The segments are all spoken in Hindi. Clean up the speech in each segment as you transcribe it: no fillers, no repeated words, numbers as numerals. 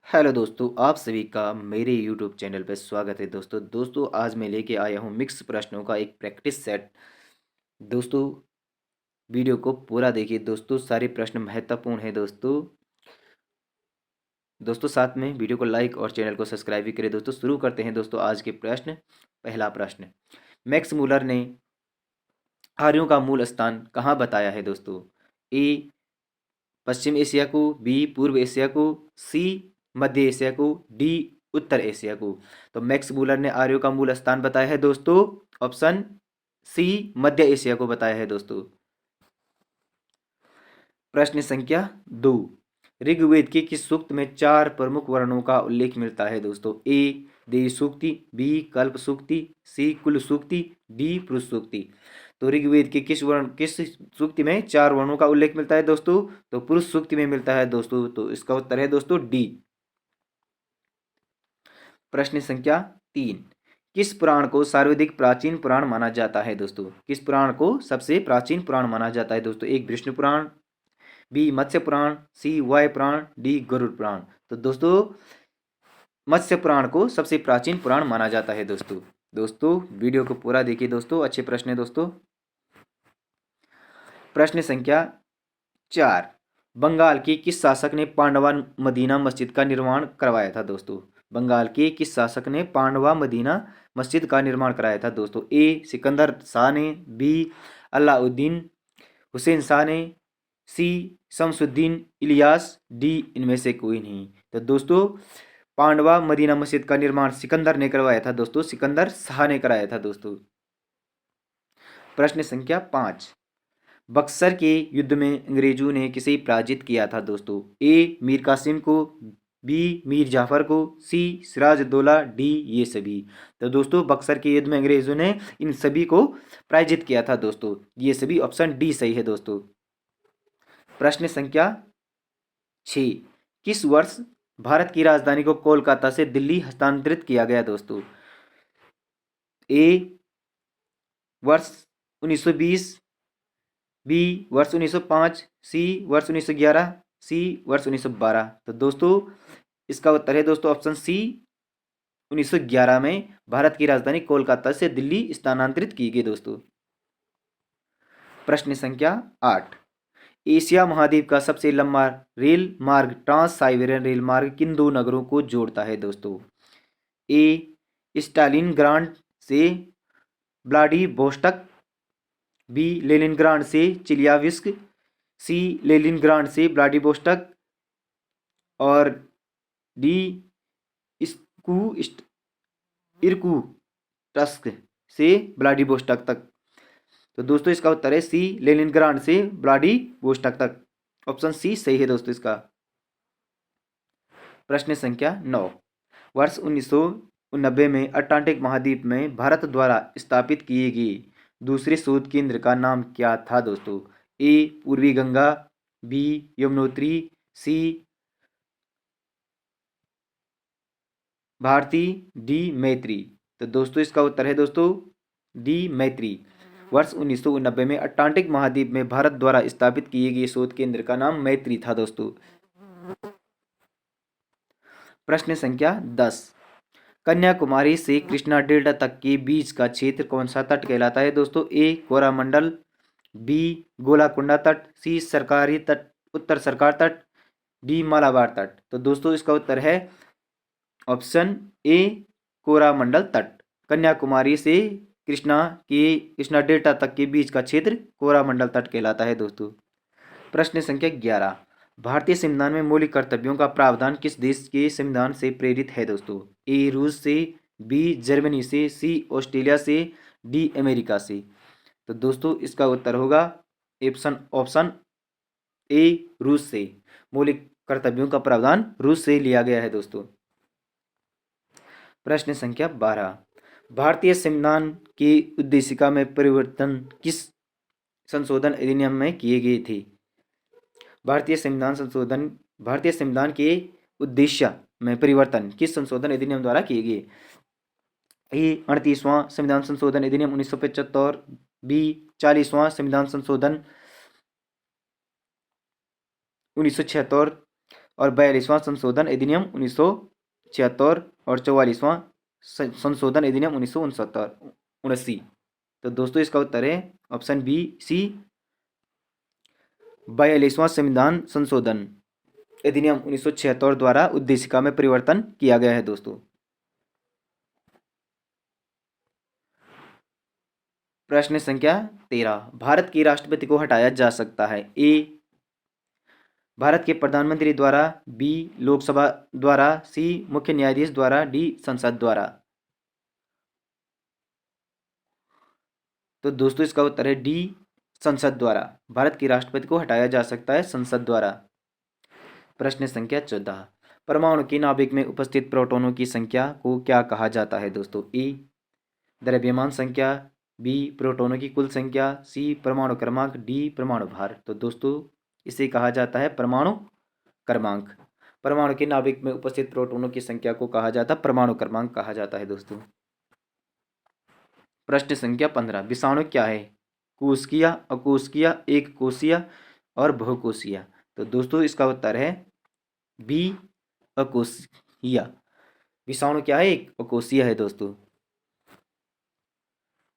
हेलो दोस्तों, आप सभी का मेरे यूट्यूब चैनल पर स्वागत है। दोस्तों आज मैं लेके आया हूँ मिक्स प्रश्नों का एक प्रैक्टिस सेट। दोस्तों वीडियो को पूरा देखिए। दोस्तों सारे प्रश्न महत्वपूर्ण हैं। दोस्तों साथ में वीडियो को लाइक और चैनल को सब्सक्राइब भी करें। दोस्तों शुरू करते हैं दोस्तों आज के प्रश्न। पहला प्रश्न, मैक्स मूलर ने आर्यों का मूल स्थान कहाँ बताया है दोस्तों? ए पश्चिम एशिया को, बी पूर्व एशिया को, सी मध्य एशिया को, डी उत्तर एशिया को। तो मैक्स मूलर ने आर्यों का मूल स्थान बताया है दोस्तों। ऑप्शन सी मध्य एशिया को बताया है दोस्तों। प्रश्न संख्या 2, ऋग्वेद के किस सूक्त में 4 प्रमुख वर्णों का उल्लेख मिलता है दोस्तों? ए देवी सूक्ति, बी कल्प सूक्ति, सी कुल सूक्ति, डी पुरुष सूक्ति। तो ऋग्वेद के किस सूक्ति में 4 वर्णों का उल्लेख मिलता है दोस्तों? तो पुरुष सूक्ति में मिलता है दोस्तों। तो इसका उत्तर है दोस्तों डी। प्रश्न संख्या 3, किस पुराण को सर्वाधिक प्राचीन पुराण माना जाता है दोस्तों? किस पुराण को सबसे प्राचीन पुराण माना जाता है दोस्तों? एक विष्णु पुराण, बी मत्स्य पुराण, सी वायु पुराण, डी गरुड़ पुराण। तो दोस्तों मत्स्य पुराण को सबसे प्राचीन पुराण माना जाता है दोस्तों। दोस्तों वीडियो को पूरा देखिए दोस्तों, अच्छे प्रश्न है दोस्तों। प्रश्न संख्या 4, बंगाल के किस शासक ने पांडवा मदीना मस्जिद का निर्माण करवाया था दोस्तों? बंगाल के किस शासक ने पांडवा मदीना मस्जिद का निर्माण कराया था दोस्तों? ए सिकंदर शाह ने, बी अलाउद्दीन हुसैन शाह ने, सी शमसुद्दीन इलियास, डी इनमें से कोई नहीं। तो दोस्तों पांडवा मदीना मस्जिद का निर्माण सिकंदर ने करवाया था दोस्तों, सिकंदर शाह ने कराया था दोस्तों। प्रश्न संख्या 5, बक्सर के युद्ध में अंग्रेजों ने किसे पराजित किया था दोस्तों? ए मीर कासिम को, बी मीर जाफर को, सी सिराजुद्दौला, डी ये सभी। तो दोस्तों बक्सर के युद्ध में अंग्रेजों ने इन सभी को पराजित किया था दोस्तों। ये सभी ऑप्शन डी सही है दोस्तों। प्रश्न संख्या 6, किस वर्ष भारत की राजधानी को कोलकाता से दिल्ली हस्तांतरित किया गया दोस्तों? ए वर्ष 1920, बी वर्ष 1905, सी वर्ष 1911, सी वर्ष 1912। तो दोस्तों इसका उत्तर है दोस्तों ऑप्शन सी 1911 में भारत की राजधानी कोलकाता से दिल्ली स्थानांतरित की गई दोस्तों। प्रश्न संख्या 8, एशिया महाद्वीप का सबसे लंबा रेल मार्ग ट्रांस साइबेरियन रेल मार्ग किन दो नगरों को जोड़ता है दोस्तों? ए स्टालिनग्राड से व्लादिवोस्टॉक, बी लेनिनग्राड से चिलियाविस्क, सी लेनिनग्राड से व्लादिवोस्टॉक, और डी इसकू इरकुटस्क से व्लादिवोस्टॉक तक। तो दोस्तों इसका उत्तर है सी लेनिनग्राड से व्लादिवोस्टॉक तक। ऑप्शन सी सही है दोस्तों इसका। प्रश्न संख्या 9, वर्ष 1990 में अटलांटिक महाद्वीप में भारत द्वारा स्थापित किए गए दूसरे शोध केंद्र का नाम क्या था दोस्तों? ए पूर्वी गंगा, बी यमुनोत्री, सी भारती, डी मैत्री। तो दोस्तों इसका उत्तर है दोस्तों डी मैत्री। वर्ष 1990 में अटलांटिक महाद्वीप में भारत द्वारा स्थापित किए गए शोध केंद्र का नाम मैत्री था दोस्तों। प्रश्न संख्या 10, कन्याकुमारी से कृष्णा डेल्टा तक के बीच का क्षेत्र कौन सा तट कहलाता है दोस्तों? ए कोरामंडल, बी गोलाकुंडा तट, सी सरकारी तट उत्तर सरकार तट, डी मालाबार तट। तो दोस्तों इसका उत्तर है ऑप्शन ए कोरामंडल तट। कन्याकुमारी से कृष्णा डेल्टा तक के बीच का क्षेत्र कोरामंडल तट कहलाता है दोस्तों। प्रश्न संख्या 11, भारतीय संविधान में मौलिक कर्तव्यों का प्रावधान किस देश के संविधान से प्रेरित है दोस्तों? ए रूस से, बी जर्मनी से, सी ऑस्ट्रेलिया से, डी अमेरिका से। तो दोस्तों इसका उत्तर होगा ऑप्शन ए रूस से। मौलिक कर्तव्यों का प्रावधान रूस से लिया गया है दोस्तों। प्रश्न संख्या 12, भारतीय संविधान की उद्देशिका में परिवर्तन किस संशोधन अधिनियम में किए गए थे? भारतीय संविधान के उद्देश्य में परिवर्तन किस संशोधन अधिनियम द्वारा किए गए? ए 38वां संविधान संशोधन अधिनियम 1975, बी 40वां संविधान संशोधन 1976, और 42वां संशोधन अधिनियम 1976 और 44वां संशोधन अधिनियम 1979। तो दोस्तों इसका उत्तर है ऑप्शन बी सी, 42वां संविधान संशोधन अधिनियम 1976 द्वारा उद्देशिका में परिवर्तन किया गया है दोस्तों। प्रश्न संख्या 13, भारत के राष्ट्रपति को हटाया जा सकता है। ए, भारत के प्रधानमंत्री द्वारा, बी, लोकसभा द्वारा, सी, मुख्य न्यायाधीश द्वारा, डी, संसद द्वारा। तो दोस्तों इसका उत्तर है डी, संसद द्वारा। भारत के राष्ट्रपति को हटाया जा सकता है संसद द्वारा। प्रश्न संख्या 14, परमाणु के नाभिक में उपस्थित प्रोटॉनों की संख्या को क्या कहा जाता है दोस्तों। ए, द्रव्यमान संख्या, बी, प्रोटॉनों की कुल संख्या, सी, परमाणु क्रमांक, डी, परमाणु भार। तो दोस्तों इसे कहा जाता है परमाणु क्रमांक। परमाणु के नाभिक में उपस्थित प्रोटॉनों की संख्या को कहा जाता है परमाणु क्रमांक कहा जाता है दोस्तों। प्रश्न संख्या 15, विषाणु क्या है। कोशिकीय, अकोशिकीय, एक कोशीय और बहुकोशीय। तो दोस्तों इसका उत्तर है बी, अकोशीय। विषाणु क्या है, एक अकोशीय है दोस्तों।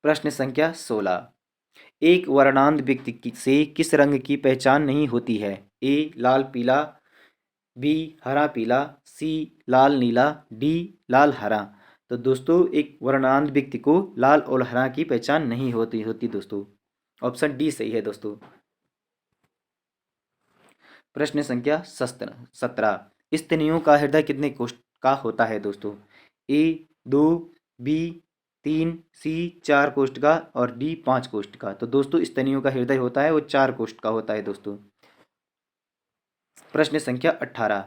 प्रश्न संख्या 16, एक वर्णांध व्यक्ति से किस रंग की पहचान नहीं होती है। ए, लाल पीला, बी, हरा पीला, सी, लाल नीला, डी, लाल हरा। तो दोस्तों एक वर्णांध व्यक्ति को लाल और हरा की पहचान नहीं होती दोस्तों। ऑप्शन डी सही है दोस्तों। प्रश्न संख्या 17, स्तनियों का हृदय कितने कोष्ठ का होता है दोस्तों। ए, 2, बी, 3, सी, 4 कोष्ठ का और डी 5 कोष्ठ का। तो दोस्तों स्तनियों का हृदय होता है वो 4 कोष्ठ का होता है दोस्तों। प्रश्न संख्या 18,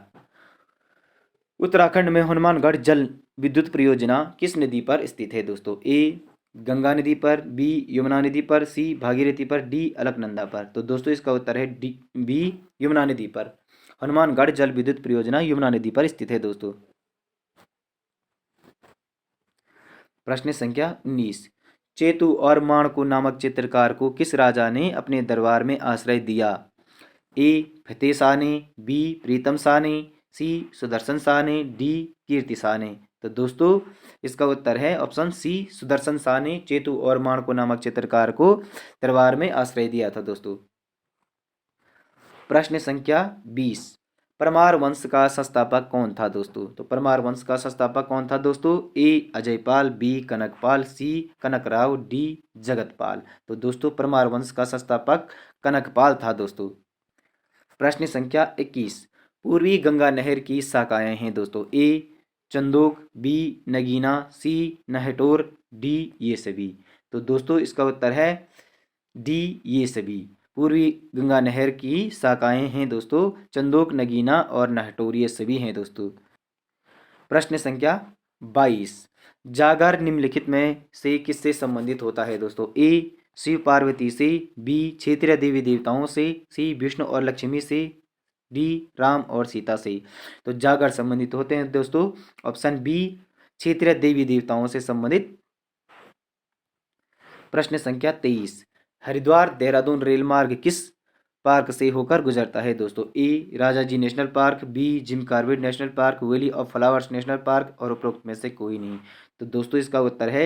उत्तराखंड में हनुमानगढ़ जल विद्युत परियोजना किस नदी पर स्थित है दोस्तों। ए, गंगा नदी पर, बी, यमुना नदी पर, सी, भागीरथी पर, डी, अलकनंदा पर। तो दोस्तों इसका उत्तर है डी, बी, यमुना नदी पर। हनुमानगढ़ जल विद्युत परियोजना यमुना नदी पर स्थित है दोस्तों। प्रश्न संख्या 19, चेतु और माणको नामक चित्रकार को किस राजा ने अपने दरबार में आश्रय दिया। ए, फतेह शाह ने, बी, प्रीतम शाह ने, सी, सुदर्शन शाह ने, डी, कीर्ति शाह ने। तो दोस्तों इसका उत्तर है ऑप्शन सी, सुदर्शन शाह ने चेतु और माणको नामक चित्रकार को दरबार में आश्रय दिया था दोस्तों। प्रश्न संख्या 20, परमार वंश का संस्थापक कौन था दोस्तों। तो परमार वंश का संस्थापक कौन था दोस्तों। ए, अजयपाल, बी, कनकपाल, सी, कनकराव, डी, जगतपाल। तो दोस्तों परमार वंश का संस्थापक कनकपाल था दोस्तों। प्रश्न संख्या 21, पूर्वी गंगा नहर की शाखाएं हैं दोस्तों। ए, चंदोक, बी, नगीना, सी, नहटोर, डी, ये सभी। तो दोस्तों इसका उत्तर है डी, ये सभी। पूर्वी गंगा नहर की शाखाएं हैं दोस्तों चंदोक, नगीना और नहटोर, ये सभी हैं दोस्तों। प्रश्न संख्या 22, जागर निम्नलिखित में से किससे संबंधित होता है दोस्तों। ए, शिव पार्वती से, बी, क्षेत्रीय देवी देवताओं से, सी, विष्णु और लक्ष्मी से, डी, राम और सीता से। तो जागर संबंधित होते हैं दोस्तों ऑप्शन बी, क्षेत्रीय देवी देवताओं से संबंधित। प्रश्न संख्या 23, हरिद्वार देहरादून रेल मार्ग किस पार्क से होकर गुजरता है दोस्तों। A, Rajaji national park, B, Jim Corbett national park, valley of flowers national park और उपरोक्त में से कोई नहीं। तो दोस्तों इसका उत्तर है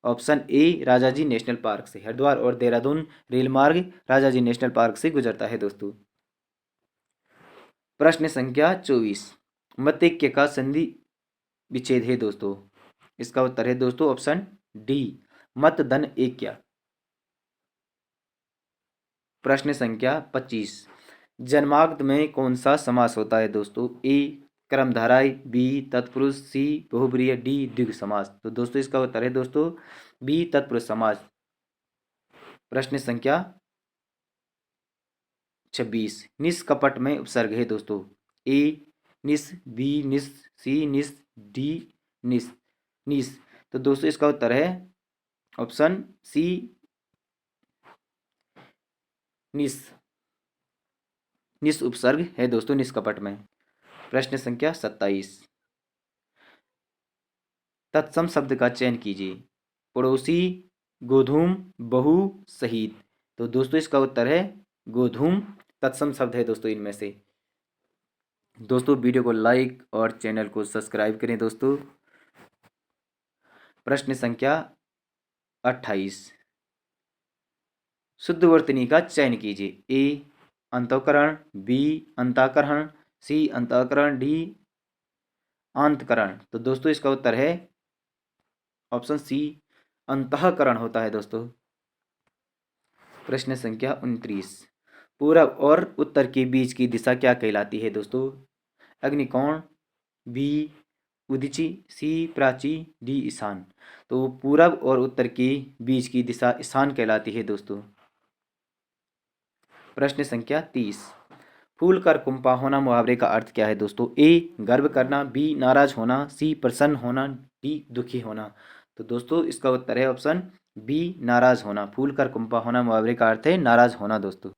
option A, Rajaji national park से। हरिद्वार और देहरादून रेल मार्ग राजाजी नेशनल पार्क से गुजरता है दोस्तों। प्रश्न संख्या 24, मतैक्य का संधि विच्छेद है दोस्तों। इसका उत्तर है दोस्तों ऑप्शन डी, मत धन ऐक्य। प्रश्न संख्या 25, जन्मांक में कौन सा समास होता है दोस्तों। ए, क्रमधाराय, बी, तत्पुरुष, सी, बहुब्रीहि, डी, द्विगु समास। तो दोस्तों इसका उत्तर है दोस्तों बी, तत्पुरुष समास। प्रश्न संख्या 26, निष्कपट में उपसर्ग है दोस्तों। ए, निस, बी, निस, सी, निस, डी, निस, निस। तो दोस्तों इसका उत्तर है ऑप्शन सी, निस। निस उपसर्ग है दोस्तों निष्कपट में। प्रश्न संख्या 27, तत्सम शब्द का चयन कीजिए। पड़ोसी, गोधूम, बहु, शहीद। तो दोस्तों इसका उत्तर है गोधूम तत्सम शब्द है दोस्तों इनमें से। दोस्तों वीडियो को लाइक और चैनल को सब्सक्राइब करें दोस्तों। प्रश्न संख्या 28, शुद्धवर्तनी का चयन कीजिए। ए अंतःकरण, बी अंताकरण, सी अंतःकरण, डी आंतकरण। तो दोस्तों इसका उत्तर है ऑप्शन सी, अंतःकरण होता है दोस्तों। प्रश्न संख्या 29, पूरब और उत्तर के बीच की दिशा क्या कहलाती है दोस्तों? अग्निकोण, बी उदिची, सी प्राची, डी ईशान। तो पूरब और उत्तर के बीच की दिशा ईशान कहलाती है दोस्तों। प्रश्न संख्या 30, फूल कर कुंपा होना मुहावरे का अर्थ क्या है दोस्तों? ए गर्व करना, बी नाराज होना, सी प्रसन्न होना, डी दुखी होना। तो दोस्तों इसका उत्तर है ऑप्शन बी, नाराज होना। फूल कर कुंपा होना मुहावरे का अर्थ है नाराज होना दोस्तों।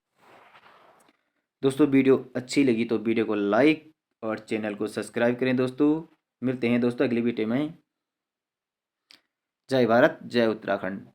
दोस्तों वीडियो अच्छी लगी तो वीडियो को लाइक और चैनल को सब्सक्राइब करें दोस्तों। मिलते हैं दोस्तों अगली वीडियो में। जय भारत, जय उत्तराखंड।